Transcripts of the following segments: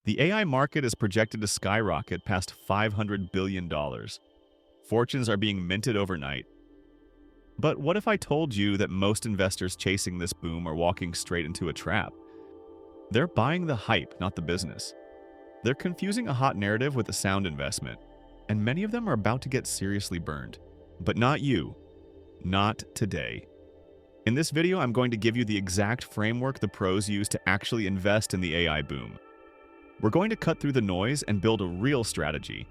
The AI market is projected to skyrocket past $500 billion. Fortunes are being minted overnight. But what if I told you that most investors chasing this boom are walking straight into a trap? They're buying the hype, not the business. They're confusing a hot narrative with a sound investment, and many of them are about to get seriously burned. But not you. Not today. In this video, I'm going to give you the exact framework the pros use to actually invest in the AI boom. We're going to cut through the noise and build a real strategy.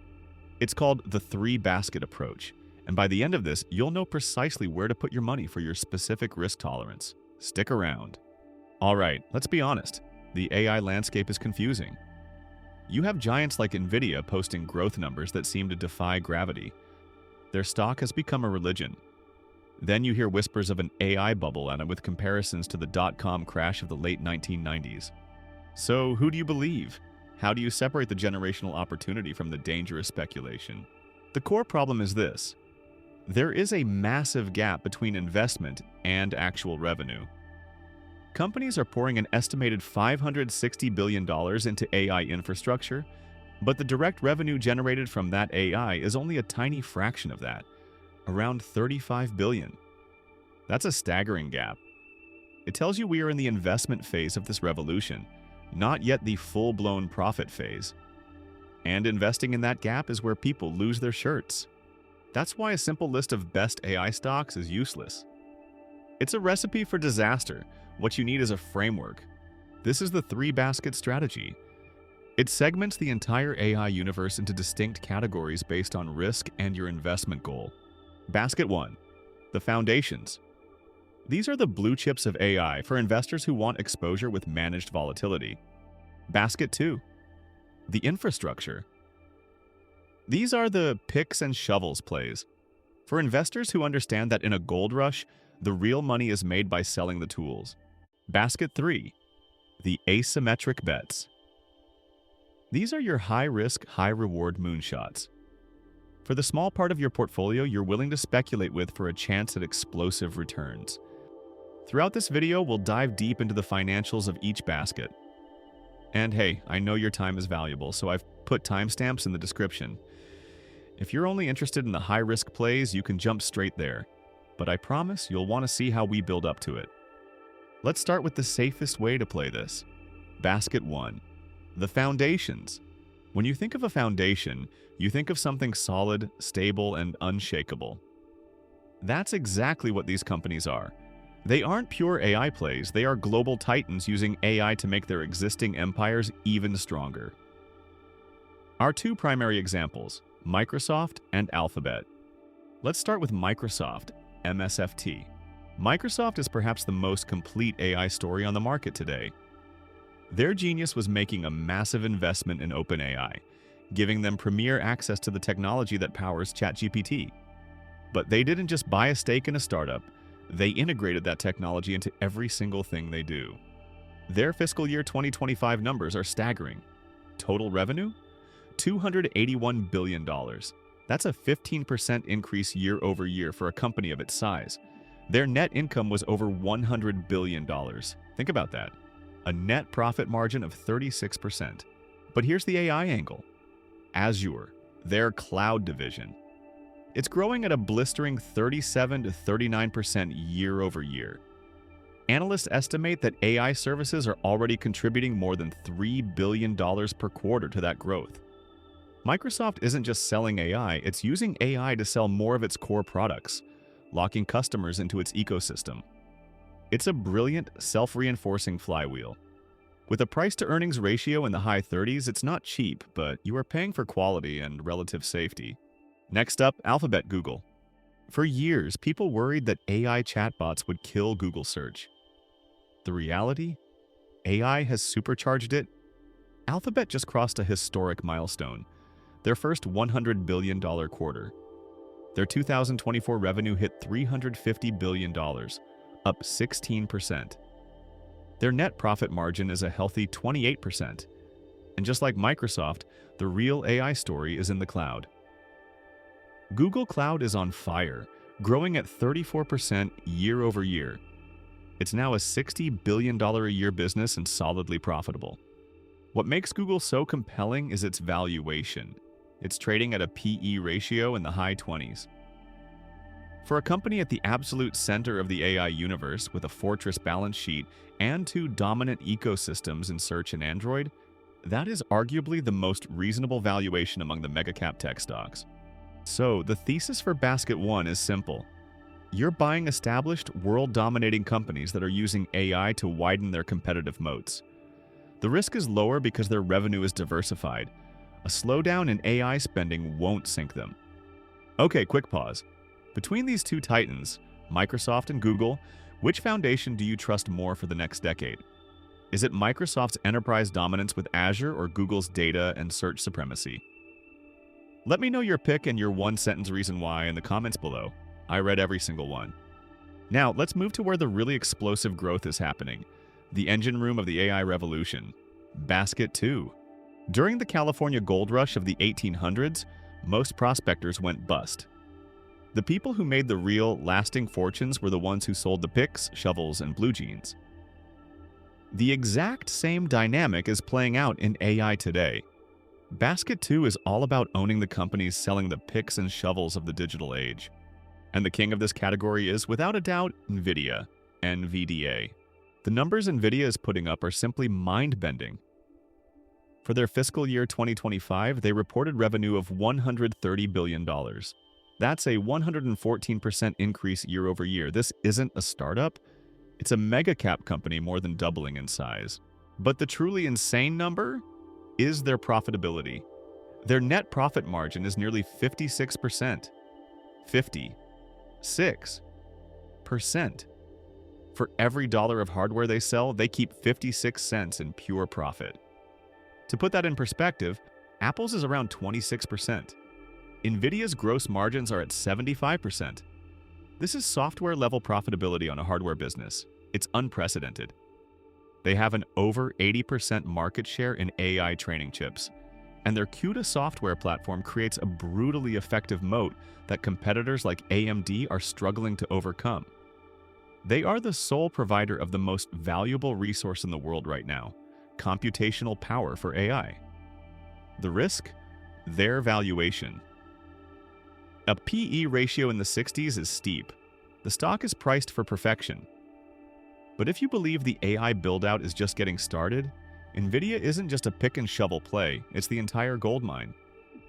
It's called the three-basket approach, and by the end of this, you'll know precisely where to put your money for your specific risk tolerance. Stick around. All right, let's be honest. The AI landscape is confusing. You have giants like NVIDIA posting growth numbers that seem to defy gravity. Their stock has become a religion. Then you hear whispers of an AI bubble and with comparisons to the dot-com crash of the late 1990s. So who do you believe? How do you separate the generational opportunity from the dangerous speculation? The core problem is this. There is a massive gap between investment and actual revenue. Companies are pouring an estimated $560 billion into AI infrastructure, but the direct revenue generated from that AI is only a tiny fraction of that, around $35 billion. That's a staggering gap. It tells you we are in the investment phase of this revolution, not yet the full-blown profit phase. And investing in that gap is where people lose their shirts. That's why a simple list of best AI stocks is useless. It's a recipe for disaster. What you need is a framework. This is the three-basket strategy. It segments the entire AI universe into distinct categories based on risk and your investment goal. Basket 1. The foundations. These are the blue chips of AI for investors who want exposure with managed volatility. Basket 2. The infrastructure. These are the picks and shovels plays. For investors who understand that in a gold rush, the real money is made by selling the tools. Basket 3. The asymmetric bets. These are your high-risk, high-reward moonshots. For the small part of your portfolio you're willing to speculate with for a chance at explosive returns. Throughout this video, we'll dive deep into the financials of each basket. And hey, I know your time is valuable, so I've put timestamps in the description. If you're only interested in the high-risk plays, you can jump straight there. But I promise you'll want to see how we build up to it. Let's start with the safest way to play this. Basket 1. The foundations. When you think of a foundation, you think of something solid, stable, and unshakable. That's exactly what these companies are. They aren't pure AI plays, they are global titans using AI to make their existing empires even stronger. Our two primary examples, Microsoft and Alphabet. Let's start with Microsoft, MSFT. Microsoft is perhaps the most complete AI story on the market today. Their genius was making a massive investment in OpenAI, giving them premier access to the technology that powers ChatGPT. But they didn't just buy a stake in a startup, they integrated that technology into every single thing they do. Their fiscal year 2025 numbers are staggering. Total revenue? $281 billion. That's a 15% increase year over year for a company of its size. Their net income was over $100 billion. Think about that. A net profit margin of 36%. But here's the AI angle. Azure, their cloud division. It's growing at a blistering 37 to 39% year over year. Analysts estimate that AI services are already contributing more than $3 billion per quarter to that growth. Microsoft isn't just selling AI, it's using AI to sell more of its core products, locking customers into its ecosystem. It's a brilliant, self-reinforcing flywheel. With a price-to-earnings ratio in the high 30s, it's not cheap, but you are paying for quality and relative safety. Next up, Alphabet Google. For years, people worried that AI chatbots would kill Google search. The reality? AI has supercharged it. Alphabet just crossed a historic milestone, their first $100 billion quarter. Their 2024 revenue hit $350 billion, up 16%. Their net profit margin is a healthy 28%. And just like Microsoft, the real AI story is in the cloud. Google Cloud is on fire, growing at 34% year over year. It's now a $60 billion a year business and solidly profitable. What makes Google so compelling is its valuation. It's trading at a PE ratio in the high 20s. For a company at the absolute center of the AI universe with a fortress balance sheet and two dominant ecosystems in search and Android, that is arguably the most reasonable valuation among the mega-cap tech stocks. So, the thesis for Basket 1 is simple. You're buying established, world-dominating companies that are using AI to widen their competitive moats. The risk is lower because their revenue is diversified. A slowdown in AI spending won't sink them. Okay, quick pause. Between these two titans, Microsoft and Google, which foundation do you trust more for the next decade? Is it Microsoft's enterprise dominance with Azure or Google's data and search supremacy? Let me know your pick and your one-sentence reason why in the comments below. I read every single one. Now, let's move to where the really explosive growth is happening. The engine room of the AI revolution. Basket 2. During the California gold rush of the 1800s, most prospectors went bust. The people who made the real, lasting fortunes were the ones who sold the picks, shovels, and blue jeans. The exact same dynamic is playing out in AI today. Basket 2 is all about owning the companies selling the picks and shovels of the digital age. And the king of this category is, without a doubt, NVIDIA, NVDA. The numbers NVIDIA is putting up are simply mind-bending. For their fiscal year 2025, they reported revenue of $130 billion. That's a 114% increase year over year. This isn't a startup. It's a mega-cap company more than doubling in size. But the truly insane number is their profitability. Their net profit margin is nearly 56%. 56%. For every dollar of hardware they sell, they keep 56 cents in pure profit. To put that in perspective, Apple's is around 26%. NVIDIA's gross margins are at 75%. This is software-level profitability on a hardware business. It's unprecedented. They have an over 80% market share in AI training chips, and their CUDA software platform creates a brutally effective moat that competitors like AMD are struggling to overcome. They are the sole provider of the most valuable resource in the world right now, computational power for AI. The risk? Their valuation. A PE ratio in the 60s is steep. The stock is priced for perfection. But if you believe the AI build-out is just getting started, NVIDIA isn't just a pick-and-shovel play, it's the entire gold mine.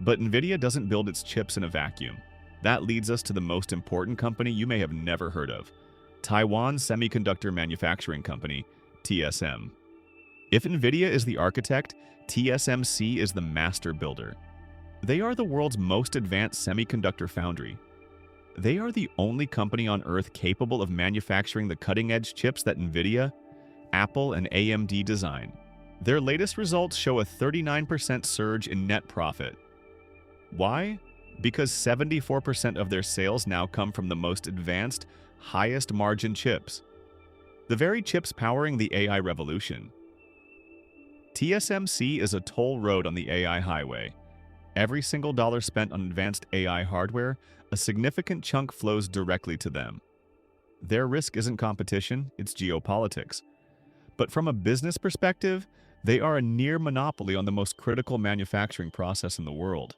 But NVIDIA doesn't build its chips in a vacuum. That leads us to the most important company you may have never heard of, Taiwan Semiconductor Manufacturing Company, TSM. If NVIDIA is the architect, TSMC is the master builder. They are the world's most advanced semiconductor foundry. They are the only company on Earth capable of manufacturing the cutting-edge chips that NVIDIA, Apple, and AMD design. Their latest results show a 39% surge in net profit. Why? Because 74% of their sales now come from the most advanced, highest-margin chips. The very chips powering the AI revolution. TSMC is a toll road on the AI highway. Every single dollar spent on advanced AI hardware, a significant chunk flows directly to them. Their risk isn't competition, it's geopolitics. But from a business perspective, they are a near monopoly on the most critical manufacturing process in the world.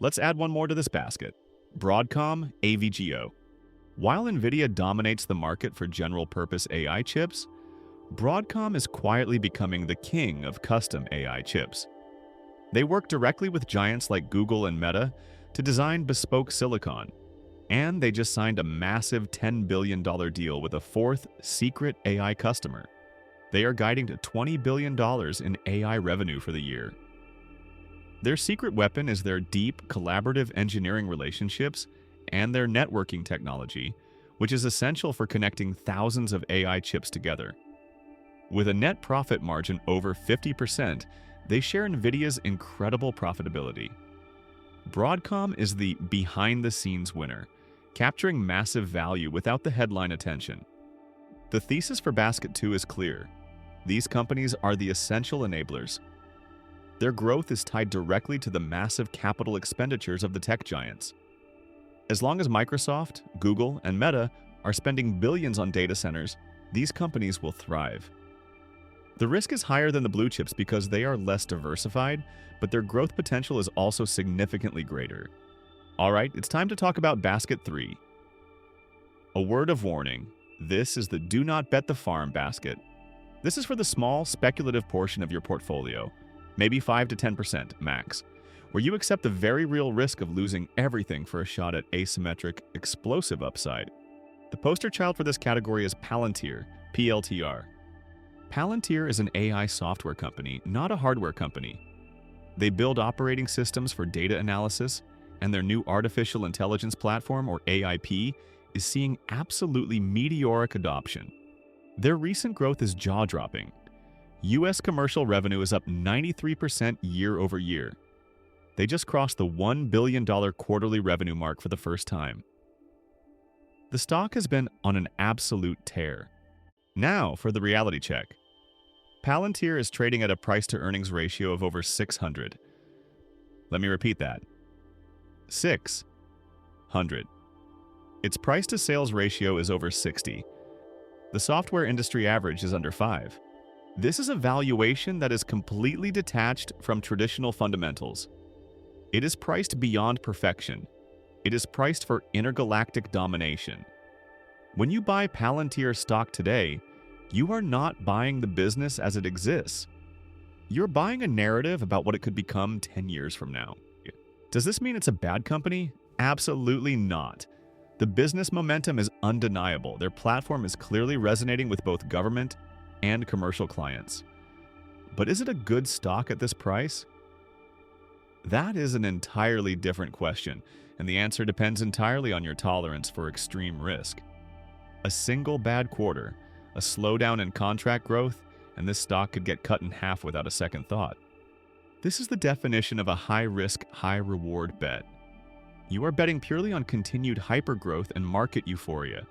Let's add one more to this basket. Broadcom, AVGO. While NVIDIA dominates the market for general-purpose AI chips, Broadcom is quietly becoming the king of custom AI chips. They work directly with giants like Google and Meta to design bespoke silicon, and they just signed a massive $10 billion deal with a fourth secret AI customer. They are guiding to $20 billion in AI revenue for the year. Their secret weapon is their deep, collaborative engineering relationships and their networking technology, which is essential for connecting thousands of AI chips together. With a net profit margin over 50%, they share NVIDIA's incredible profitability. Broadcom is the behind-the-scenes winner, capturing massive value without the headline attention. The thesis for Basket 2 is clear. These companies are the essential enablers. Their growth is tied directly to the massive capital expenditures of the tech giants. As long as Microsoft, Google, and Meta are spending billions on data centers, these companies will thrive. The risk is higher than the blue chips because they are less diversified, but their growth potential is also significantly greater. All right, it's time to talk about basket 3. A word of warning, this is the do not bet the farm basket. This is for the small, speculative portion of your portfolio, maybe 5 to 10% max, where you accept the very real risk of losing everything for a shot at asymmetric, explosive upside. The poster child for this category is Palantir, PLTR. Palantir is an AI software company, not a hardware company. They build operating systems for data analysis, and their new artificial intelligence platform, or AIP, is seeing absolutely meteoric adoption. Their recent growth is jaw-dropping. US commercial revenue is up 93% year over year. They just crossed the $1 billion quarterly revenue mark for the first time. The stock has been on an absolute tear. Now for the reality check. Palantir is trading at a price-to-earnings ratio of over 600. Let me repeat that. 600. Its price-to-sales ratio is over 60. The software industry average is under 5. This is a valuation that is completely detached from traditional fundamentals. It is priced beyond perfection. It is priced for intergalactic domination. When you buy Palantir stock today, you are not buying the business as it exists. You're buying a narrative about what it could become 10 years from now. Does this mean it's a bad company? Absolutely not. The business momentum is undeniable. Their platform is clearly resonating with both government and commercial clients. But is it a good stock at this price? That is an entirely different question, and the answer depends entirely on your tolerance for extreme risk. A single bad quarter, a slowdown in contract growth, and this stock could get cut in half without a second thought. This is the definition of a high-risk, high-reward bet. You are betting purely on continued hypergrowth and market euphoria.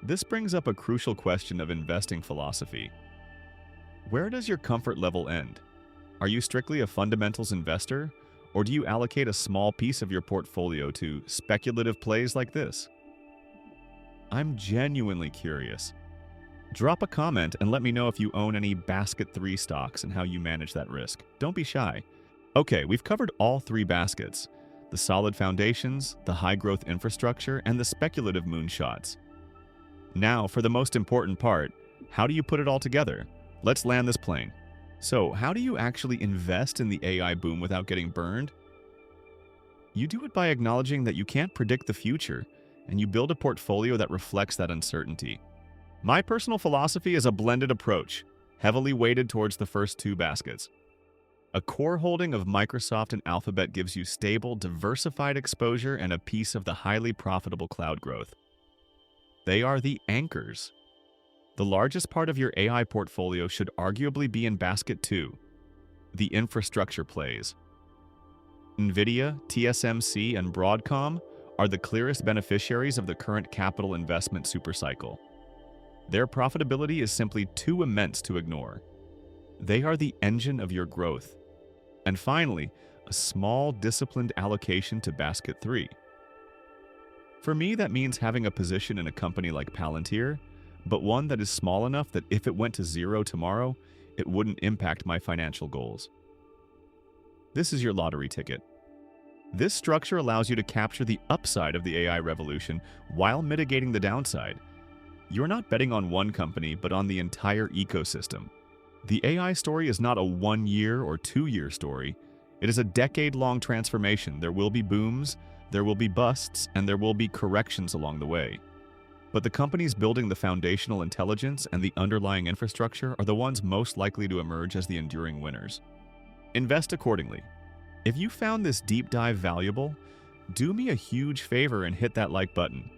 This brings up a crucial question of investing philosophy. Where does your comfort level end? Are you strictly a fundamentals investor, or do you allocate a small piece of your portfolio to speculative plays like this? I'm genuinely curious. Drop a comment and let me know if you own any basket 3 stocks and how you manage that risk. Don't be shy. Okay, we've covered all 3 baskets: the solid foundations, the high-growth infrastructure, and the speculative moonshots. Now, for the most important part, how do you put it all together? Let's land this plane. So, how do you actually invest in the AI boom without getting burned? You do it by acknowledging that you can't predict the future, and you build a portfolio that reflects that uncertainty. My personal philosophy is a blended approach, heavily weighted towards the first 2 baskets. A core holding of Microsoft and Alphabet gives you stable, diversified exposure and a piece of the highly profitable cloud growth. They are the anchors. The largest part of your AI portfolio should arguably be in basket 2, the infrastructure plays. NVIDIA, TSMC, and Broadcom are the clearest beneficiaries of the current capital investment supercycle. Their profitability is simply too immense to ignore. They are the engine of your growth. And finally, a small, disciplined allocation to basket 3. For me, that means having a position in a company like Palantir, but one that is small enough that if it went to 0 tomorrow, it wouldn't impact my financial goals. This is your lottery ticket. This structure allows you to capture the upside of the AI revolution while mitigating the downside. You're not betting on one company, but on the entire ecosystem. The AI story is not a 1-year or 2-year story. It is a decade-long transformation. There will be booms, there will be busts, and there will be corrections along the way. But the companies building the foundational intelligence and the underlying infrastructure are the ones most likely to emerge as the enduring winners. Invest accordingly. If you found this deep dive valuable, do me a huge favor and hit that like button.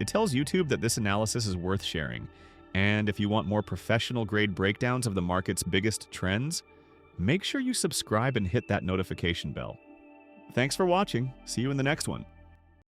It tells YouTube that this analysis is worth sharing, and if you want more professional-grade breakdowns of the market's biggest trends, make sure you subscribe and hit that notification bell. Thanks for watching. See you in the next one.